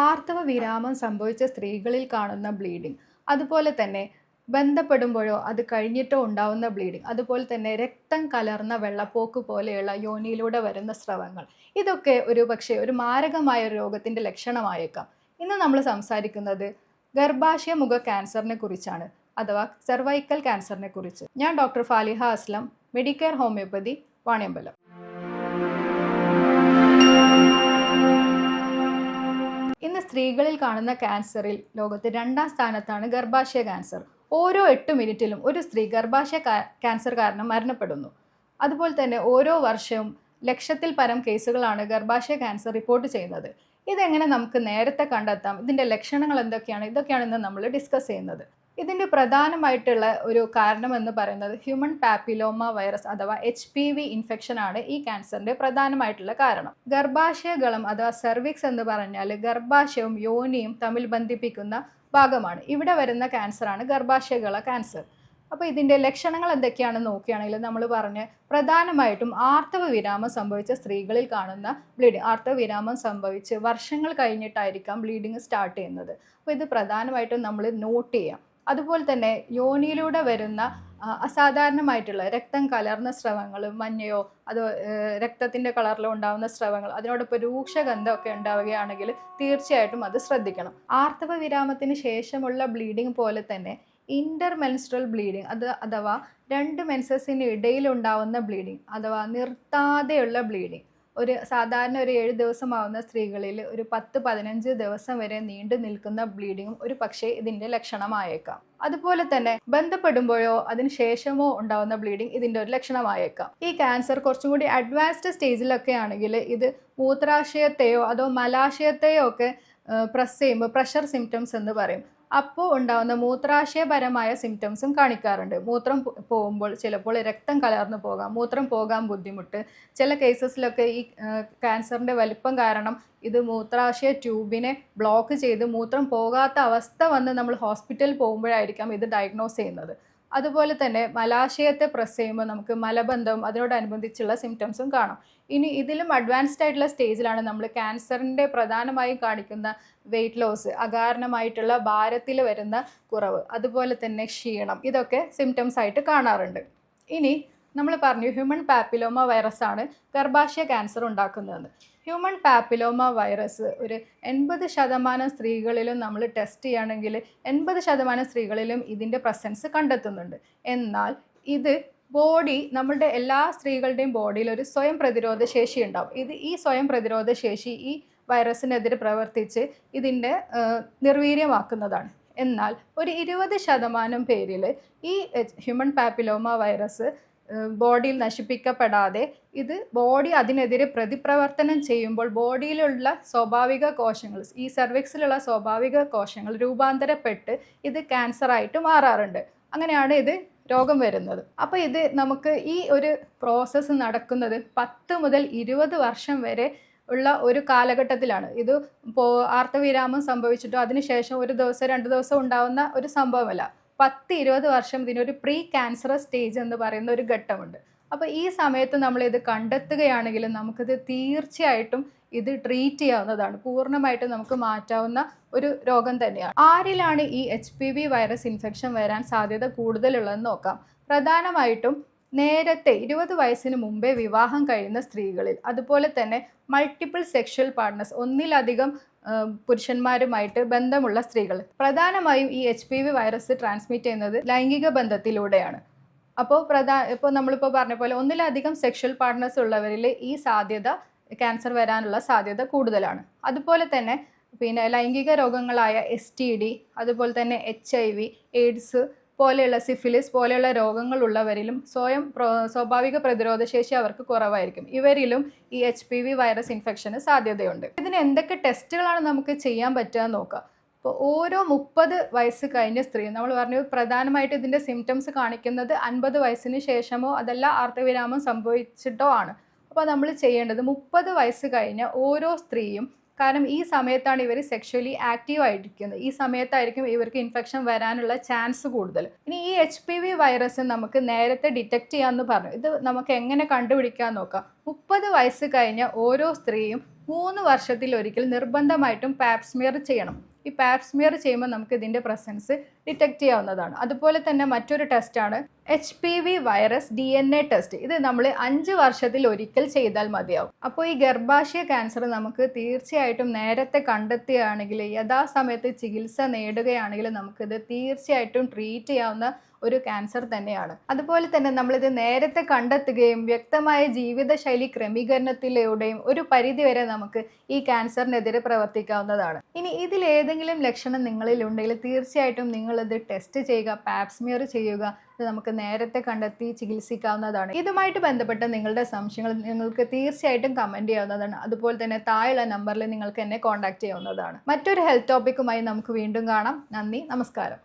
ആർത്തവ വിരാമം സംഭവിച്ച സ്ത്രീകളിൽ കാണുന്ന ബ്ലീഡിംഗ്, അതുപോലെ തന്നെ ബന്ധപ്പെടുമ്പോഴോ അത് കഴിഞ്ഞിട്ടോ ഉണ്ടാവുന്ന ബ്ലീഡിംഗ്, അതുപോലെ തന്നെ രക്തം കലർന്ന വെള്ളപ്പോക്ക് പോലെയുള്ള യോനിയിലൂടെ വരുന്ന സ്രവങ്ങൾ, ഇതൊക്കെ ഒരു മാരകമായ ഒരു രോഗത്തിൻ്റെ ലക്ഷണമായേക്കാം. ഇന്ന് നമ്മൾ സംസാരിക്കുന്നത് ഗർഭാശയ മുഖ ക്യാൻസറിനെ കുറിച്ചാണ്, അഥവാ സെർവൈക്കൽ ക്യാൻസറിനെ കുറിച്ച്. ഞാൻ doctor Faliha Aslam, medicare homeopathy, Vaniyambalam. ഇന്ന് സ്ത്രീകളിൽ കാണുന്ന ക്യാൻസറിൽ ലോകത്ത് 2ാം സ്ഥാനത്താണ് ഗർഭാശയ ക്യാൻസർ. ഓരോ 8 മിനിറ്റിലും ഒരു സ്ത്രീ ഗർഭാശയ ക്യാൻസർ കാരണം മരണപ്പെടുന്നു. അതുപോലെ തന്നെ ഓരോ വർഷവും ലക്ഷത്തിൽ പരം കേസുകളാണ് ഗർഭാശയ ക്യാൻസർ റിപ്പോർട്ട് ചെയ്യുന്നത്. ഇതെങ്ങനെ നമുക്ക് നേരത്തെ കണ്ടെത്താം, ഇതിൻ്റെ ലക്ഷണങ്ങൾ എന്തൊക്കെയാണ്, ഇതൊക്കെയാണ് ഇന്ന് നമ്മൾ ഡിസ്കസ് ചെയ്യുന്നത്. ഇതിൻ്റെ പ്രധാനമായിട്ടുള്ള ഒരു കാരണം എന്ന് പറയുന്നത് ഹ്യൂമൻ പാപ്പിലോമ വൈറസ് അഥവാ HPV ഇൻഫെക്ഷൻ ആണ് ഈ ക്യാൻസറിൻ്റെ പ്രധാനമായിട്ടുള്ള കാരണം. ഗർഭാശയഗളം അഥവാ സെർവിക്സ് എന്ന് പറഞ്ഞാൽ ഗർഭാശയവും യോനിയും തമ്മിൽ ബന്ധിപ്പിക്കുന്ന ഭാഗമാണ്. ഇവിടെ വരുന്ന ക്യാൻസറാണ് ഗർഭാശയഗള ക്യാൻസർ. അപ്പോൾ ഇതിൻ്റെ ലക്ഷണങ്ങൾ എന്തൊക്കെയാണെന്ന് നോക്കുകയാണെങ്കിൽ നമ്മൾ പറഞ്ഞ് പ്രധാനമായിട്ടും ആർത്തവ വിരാമം സംഭവിച്ച സ്ത്രീകളിൽ കാണുന്ന ബ്ലീഡിങ്, ആർത്തവ വിരാമം സംഭവിച്ച് വർഷങ്ങൾ കഴിഞ്ഞിട്ടായിരിക്കാം ബ്ലീഡിങ് സ്റ്റാർട്ട് ചെയ്യുന്നത്. അപ്പോൾ ഇത് പ്രധാനമായിട്ടും നമ്മൾ നോട്ട് ചെയ്യാം. അതുപോലെ തന്നെ യോനിയിലൂടെ വരുന്ന അസാധാരണമായിട്ടുള്ള രക്തം കലർന്ന സ്രവങ്ങൾ, മഞ്ഞയോ അതോ രക്തത്തിൻ്റെ കളറിലോ ഉണ്ടാകുന്ന സ്രവങ്ങൾ, അതിനോടൊപ്പം രൂക്ഷഗന്ധമൊക്കെ ഉണ്ടാവുകയാണെങ്കിൽ തീർച്ചയായിട്ടും അത് ശ്രദ്ധിക്കണം. ആർത്തവ വിരാമത്തിന് ശേഷമുള്ള ബ്ലീഡിങ് പോലെ തന്നെ ഇൻ്റർമെൻസ്ട്രൽ ബ്ലീഡിങ് അഥവാ 2 മെൻസസിന് ഇടയിലുണ്ടാവുന്ന ബ്ലീഡിങ് അഥവാ നിർത്താതെയുള്ള ബ്ലീഡിങ്, സാധാരണ ഒരു 7 ദിവസമാവുന്ന സ്ത്രീകളിൽ ഒരു 10-15 ദിവസം വരെ നീണ്ടു നിൽക്കുന്ന ബ്ലീഡിങ്ങും ഒരു പക്ഷേ ഇതിൻ്റെ ലക്ഷണമായേക്കാം. അതുപോലെ തന്നെ ബന്ധപ്പെടുമ്പോഴോ അതിന് ശേഷമോ ഉണ്ടാവുന്ന ബ്ലീഡിങ് ഇതിൻ്റെ ഒരു ലക്ഷണമായേക്കാം. ഈ ക്യാൻസർ കുറച്ചും കൂടി അഡ്വാൻസ്ഡ് സ്റ്റേജിലൊക്കെ ആണെങ്കിൽ ഇത് മൂത്രാശയത്തെയോ അതോ മലാശയത്തെയോ ഒക്കെ പ്രസ് ചെയ്യുമ്പോൾ പ്രഷർ സിംറ്റംസ് എന്ന് പറയും. അപ്പോൾ ഉണ്ടാകുന്ന മൂത്രാശയപരമായ സിംറ്റംസും കാണിക്കാറുണ്ട്. മൂത്രം പോകുമ്പോൾ ചിലപ്പോൾ രക്തം കലർന്നു പോകാം, മൂത്രം പോകാൻ ബുദ്ധിമുട്ട്. ചില കേസസിലൊക്കെ ഈ ക്യാൻസറിൻ്റെ വലിപ്പം കാരണം ഇത് മൂത്രാശയ ട്യൂബിനെ ബ്ലോക്ക് ചെയ്ത് മൂത്രം പോകാത്ത അവസ്ഥ വന്ന് നമ്മൾ ഹോസ്പിറ്റലിൽ പോകുമ്പോഴായിരിക്കാം ഇത് ഡയഗ്നോസ് ചെയ്യുന്നത്. അതുപോലെ തന്നെ മലാശയത്തെ പ്രസ് ചെയ്യുമ്പോൾ നമുക്ക് മലബന്ധവും അതിനോടനുബന്ധിച്ചുള്ള സിംറ്റംസും കാണാം. ഇനി ഇതിലും അഡ്വാൻസ്ഡ് ആയിട്ടുള്ള സ്റ്റേജിലാണ് നമ്മൾ ക്യാൻസറിൻ്റെ പ്രധാനമായും കാണിക്കുന്ന വെയിറ്റ് ലോസ്, അകാരണമായിട്ടുള്ള ഭാരത്തിൽ വരുന്ന കുറവ്, അതുപോലെ തന്നെ ക്ഷീണം, ഇതൊക്കെ സിംറ്റംസ് ആയിട്ട് കാണാറുണ്ട്. ഇനി നമ്മൾ പറഞ്ഞു ഹ്യൂമൻ പാപ്പിലോമ വൈറസ് ആണ് ഗർഭാശയ ക്യാൻസർ ഉണ്ടാക്കുന്നതെന്ന്. ഹ്യൂമൻ പാപ്പിലോമ വൈറസ് ഒരു 80% സ്ത്രീകളിലും നമ്മൾ ടെസ്റ്റ് ചെയ്യുകയാണെങ്കിൽ 80% സ്ത്രീകളിലും ഇതിൻ്റെ പ്രസൻസ് കണ്ടെത്തുന്നുണ്ട്. എന്നാൽ ഇത് നമ്മളുടെ എല്ലാ സ്ത്രീകളുടെയും ബോഡിയിൽ ഒരു സ്വയം പ്രതിരോധ ശേഷി ഉണ്ടാവും. ഈ സ്വയം പ്രതിരോധ ശേഷി ഈ വൈറസിനെതിരെ പ്രവർത്തിച്ച് ഇതിൻ്റെ നിർവീര്യമാക്കുന്നതാണ്. എന്നാൽ ഒരു 20% പേരിൽ ഈ ഹ്യൂമൻ പാപ്പിലോമ വൈറസ് ബോഡിയിൽ നശിപ്പിക്കപ്പെടാതെ ഇത് ബോഡി അതിനെതിരെ പ്രതിപ്രവർത്തനം ചെയ്യുമ്പോൾ ബോഡിയിലുള്ള സ്വാഭാവിക കോശങ്ങൾ, ഈ സെർവിക്സിലുള്ള സ്വാഭാവിക കോശങ്ങൾ രൂപാന്തരപ്പെട്ട് ഇത് ക്യാൻസറായിട്ട് മാറാറുണ്ട്. അങ്ങനെയാണ് ഇത് രോഗം വരുന്നത്. അപ്പോൾ ഇത് നമുക്ക് ഈ ഒരു പ്രോസസ്സ് നടക്കുന്നത് 10 മുതൽ 20 വർഷം വരെ ഉള്ള ഒരു കാലഘട്ടത്തിലാണ്. ഇത് ആർത്തവിരാമം സംഭവിച്ചിട്ടോ അതിനുശേഷം 1 ദിവസം 2 ദിവസം ഉണ്ടാവുന്ന ഒരു സംഭവമല്ല. 10-20 വർഷം ഇതിനൊരു പ്രീ ക്യാൻസറസ് സ്റ്റേജ് എന്ന് പറയുന്ന ഒരു ഘട്ടമുണ്ട്. അപ്പോൾ ഈ സമയത്ത് നമ്മളിത് കണ്ടെത്തുകയാണെങ്കിൽ നമുക്കിത് തീർച്ചയായിട്ടും ഇത് ട്രീറ്റ് ചെയ്യാവുന്നതാണ്, പൂർണ്ണമായിട്ടും നമുക്ക് മാറ്റാവുന്ന ഒരു രോഗം തന്നെയാണ്. ആരിലാണ് ഈ HPV വൈറസ് ഇൻഫെക്ഷൻ വരാൻ സാധ്യത കൂടുതലുള്ളതെന്ന് നോക്കാം. പ്രധാനമായിട്ടും നേരത്തെ 20 വയസ്സിന് മുമ്പേ വിവാഹം കഴിയുന്ന സ്ത്രീകളിൽ, അതുപോലെ തന്നെ മൾട്ടിപ്പിൾ സെക്ഷൽ പാർട്ട്നേഴ്സ്, ഒന്നിലധികം പുരുഷന്മാരുമായിട്ട് ബന്ധമുള്ള സ്ത്രീകൾ. പ്രധാനമായും ഈ HPV വൈറസ് ട്രാൻസ്മിറ്റ് ചെയ്യുന്നത് ലൈംഗിക ബന്ധത്തിലൂടെയാണ്. ഇപ്പോൾ നമ്മളിപ്പോൾ പറഞ്ഞ പോലെ ഒന്നിലധികം സെക്ഷൽ പാർട്ട്നേഴ്സ് ഉള്ളവരിൽ ഈ സാധ്യത, ക്യാൻസർ വരാനുള്ള സാധ്യത കൂടുതലാണ്. അതുപോലെ തന്നെ ലൈംഗിക രോഗങ്ങളായ STD, അതുപോലെ തന്നെ HIV, എയ്ഡ്സ് പോലെയുള്ള സിഫിലിസ് പോലെയുള്ള രോഗങ്ങളുള്ളവരിലും സ്വാഭാവിക പ്രതിരോധശേഷി അവർക്ക് കുറവായിരിക്കും. ഇവരിലും ഈ HPV വൈറസ് ഇൻഫെക്ഷന് സാധ്യതയുണ്ട്. ഇതിന് എന്തൊക്കെ ടെസ്റ്റുകളാണ് നമുക്ക് ചെയ്യാൻ പറ്റുക നോക്കാം. അപ്പോൾ ഓരോ 30 വയസ്സ് കഴിഞ്ഞ സ്ത്രീ, നമ്മൾ പറഞ്ഞു പ്രധാനമായിട്ട് ഇതിൻ്റെ സിംറ്റംസ് കാണിക്കുന്നത് 50 വയസ്സിന് ശേഷമോ അതല്ല ആർത്തവിരാമം സംഭവിച്ചിട്ടോ ആണ്. അപ്പോൾ നമ്മൾ ചെയ്യേണ്ടത് 30 വയസ്സ് കഴിഞ്ഞ ഓരോ സ്ത്രീയും, കാരണം ഈ സമയത്താണ് ഇവർ സെക്ഷലി ആക്റ്റീവ് ആയിരിക്കുന്നത്, ഈ സമയത്തായിരിക്കും ഇവർക്ക് ഇൻഫെക്ഷൻ വരാനുള്ള ചാൻസ് കൂടുതൽ. ഇനി ഈ HPV വൈറസ് നമുക്ക് നേരത്തെ ഡിറ്റക്റ്റ് ചെയ്യാമെന്ന് പറഞ്ഞു. ഇത് നമുക്ക് എങ്ങനെ കണ്ടുപിടിക്കാൻ നോക്കാം. 30 വയസ്സ് കഴിഞ്ഞ ഓരോ സ്ത്രീയും 3 വർഷത്തിലൊരിക്കൽ നിർബന്ധമായിട്ടും പാപ്സ്മിയർ ചെയ്യണം. ഈ പാപ്സ്മിയർ ചെയ്യുമ്പോൾ നമുക്ക് ഇതിൻ്റെ പ്രസൻസ് ഡിറ്റക്റ്റ് ചെയ്യാവുന്നതാണ്. അതുപോലെ തന്നെ മറ്റൊരു ടെസ്റ്റാണ് HPV വൈറസ് DNA ടെസ്റ്റ്. ഇത് നമ്മൾ 5 വർഷത്തിലൊരിക്കൽ ചെയ്താൽ മതിയാവും. അപ്പോൾ ഈ ഗർഭാശയ ക്യാൻസർ നമുക്ക് തീർച്ചയായിട്ടും നേരത്തെ കണ്ടെത്തുകയാണെങ്കിൽ, യഥാസമയത്ത് ചികിത്സ നേടുകയാണെങ്കിൽ നമുക്കിത് തീർച്ചയായിട്ടും ട്രീറ്റ് ചെയ്യാവുന്ന ഒരു ക്യാൻസർ തന്നെയാണ്. അതുപോലെ തന്നെ നമ്മളിത് നേരത്തെ കണ്ടെത്തുകയും വ്യക്തമായ ജീവിതശൈലി ക്രമീകരണത്തിലൂടെയും ഒരു പരിധിവരെ നമുക്ക് ഈ ക്യാൻസറിനെതിരെ പ്രവർത്തിക്കാവുന്നതാണ്. ഇനി ഇതിലേതെങ്കിലും ലക്ഷണം നിങ്ങളിൽ ഉണ്ടെങ്കിൽ തീർച്ചയായിട്ടും നിങ്ങളിത് ടെസ്റ്റ് ചെയ്യുക, പാപ്സ്മിയർ ചെയ്യുക. ഇത് നമുക്ക് നേരത്തെ കണ്ടെത്തി ചികിത്സിക്കാവുന്നതാണ്. ഇതുമായിട്ട് ബന്ധപ്പെട്ട നിങ്ങളുടെ സംശയങ്ങൾ നിങ്ങൾക്ക് തീർച്ചയായിട്ടും കമൻറ്റ് ചെയ്യാവുന്നതാണ്. അതുപോലെ തന്നെ താഴെയുള്ള നമ്പറിൽ നിങ്ങൾക്ക് എന്നെ കോൺടാക്ട് ചെയ്യാവുന്നതാണ്. മറ്റൊരു ഹെൽത്ത് ടോപ്പിക്കുമായി നമുക്ക് വീണ്ടും കാണാം. നന്ദി, നമസ്കാരം.